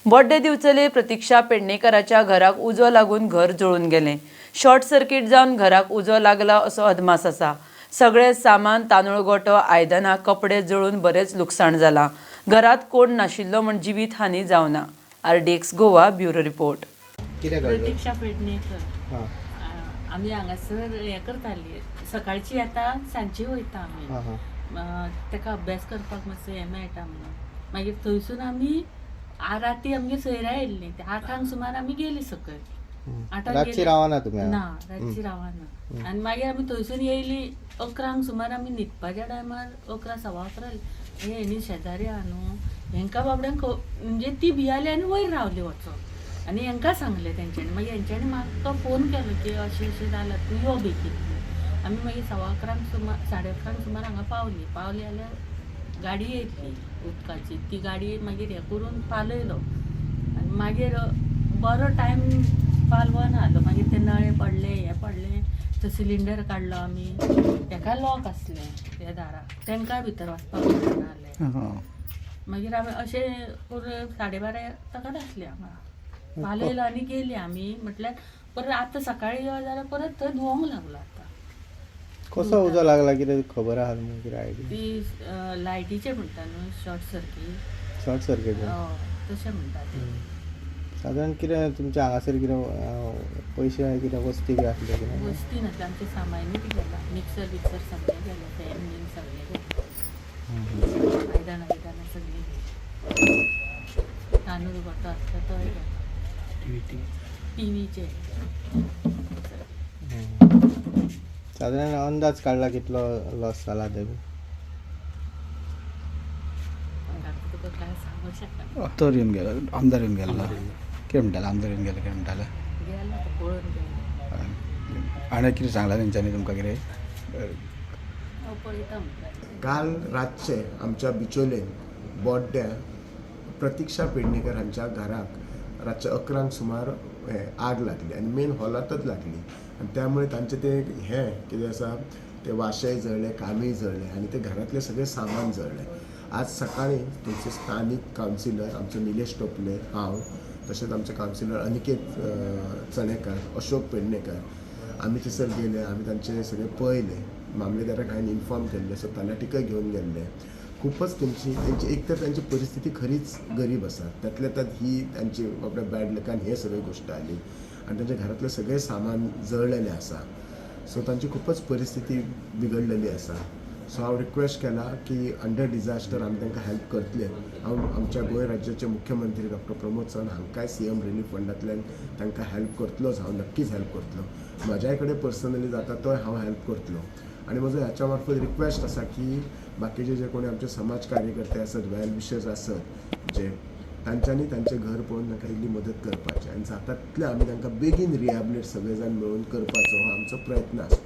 Birthday दिवचले प्रतीक्षा पेडणेकराच्या घराक उजो लागून घर जळून गेले। शॉर्ट सर्किट जावन घराक उजो लागला असो अदमास आसा। सगळे सामान, तांदूळ गोटो, आयदनां, कपडे जळून बरेच लुकसाण जाला। घरात कोण नाशिल्लो म्हण जिवीत हानी जावना। RDX Goa bureau report. Pratiksha Pednekar आम्ही हांगासर हे करताली, सकाळची येता सांजची वयता आमी। ताका अभ्यास करपाक मातसो हें मेळटा म्हणून मागीर थंयसून आमी राती आमगे सयऱ्या येयल्ली। 8 सुमार आमी गेली सकयल। 8 रातची रावना तुमी? ना, रातची रावना। आनी मागीर आमी थंयसून येयली 11 सुमार। आमी न्हिदपाच्या टायमार 11 सवा 11 हे न्ही शेजारी आहा न्हू, हेंकां बाबड्यांक म्हणजे ती भियाली आनी वयर रावली वचोन। आनी हेंकां सांगलें तेंच्यांनी। मागीर हेंच्यांनी म्हाका फोन केलो की अशें अशें जालां, तूं यो बेगीन। आमी मागीर सवा 11 सुमार 11:30 सुमार हांगा पावली जाल्यार गाडी येयल्ली उदकाची। ती गाडी मागीर हें करून पालयलो आनी मागीर बरो टायम पालवोन आलो। मागीर ते नळे पडले, हें पडलें, तो सिलिंडर काडलो आमी। तेका लॉक आसलें त्या दाराक, तेंकां भितर वचपाक मेळनासलें। मागीर आमी अशें करून 12:30 ताका आसली हांगा पालयलो आनी गेली आमी। म्हटल्यार परत आतां सकाळीं यो जाल्यार परत थंय धुवंक लागलो। आतां कसो उजो लागला, कितें खबर आहा तुमकां? कितें आयडिया? ती लायटीचे म्हणटा न्हू, शॉर्ट सर्कीट तशें म्हणटा ते। साधारण कितें तुमच्या हांगासर कितें पयशे कितें वस्ती बी आसले? कितें वस्ती नासली, आमचे सामानूय बी गेला, मिक्सर बिक्सर सगळें गेलें, फॅन बीन सगळें गेलें, आयदनां सगळीं गेलीं। तांदूळ गोटो आसता तोय गेलो, टीव्हीचे। साधारण अंदाज काडला कितलो लॉस जाला ते? तुका काय सांगू शकना। तो येऊन गेला, आमदार येऊन गेला, कितें म्हणटाले? आमदार येऊन गेला कितें म्हणटाले? गेला तो पळोवन गेलो। आनी कितें सांगलां तेंच्यांनी तुमकां कितें? हांव पळयता म्हणटा। काल रातचे आमच्या बिचोलेन बर्थड्या प्रतीक्षा पेडणेकर हांच्या घराक रातचे 11 सुमार आग लागली आनी मेन हॉलांतच लागली। आनी त्यामुळे तांचे ते हें कितें आसा ते वाशेय जळले, कामय जळले आनी ते घरातले सगळे सामान जळले। आज सकाळीं तुमचे स्थानीक कावन्सिलर आमचो निलेश टोपले, हांव, तशेंच आमचे कावन्सिलर अनिकेत चणेकर, अशोक पेडणेकर, आमी थंयसर गेले। आमी तांचे सगळे पळयले, मामलेदाराक हांवें इन्फॉर्म केल्ले, सो तलाटीकय घेवन गेल्ले। खूपच तेंची एक तर तांची परिस्थिती खरीच गरीब आसा, त्यातल्या त्यात ही तांची आपल्या बॅड लकान हे सगळी गोश्ट आली आनी तांच्या घरातले सगळे सामान जळलेले आसा। सो तांची खूपच परिस्थिती बिगडलेली आसा। सो हांव रिक्वेस्ट केला की अंडर डिझास्टर आमी तांकां हेल्प करतले। हांव आमच्या गोंय राज्याचे मुख्यमंत्री डॉक्टर प्रमोद चव्हाण हांकांय CM रिलीफ फंडांतल्यान तांकां हेल्प करतलोच, हांव नक्कीच हेल्प करतलो। म्हज्याय कडेन पर्सनली जाता तोय हांव हेल्प करतलो। आनी म्हजो ह्याच्या मार्फत रिक्वेस्ट आसा की बाकीचे जे कोणी आमचे समाज कार्यकर्ते आसत, वेल विशर्स आसत, जे तांच्यांनी तांचें घर पळोवन तांकां इल्ली मदत करपाची आनी जाता तितलें आमी तांकां बेगीन रिहॅबिलिट सगळे जाण मेळून करपाचो हो आमचो प्रयत्न आसपाक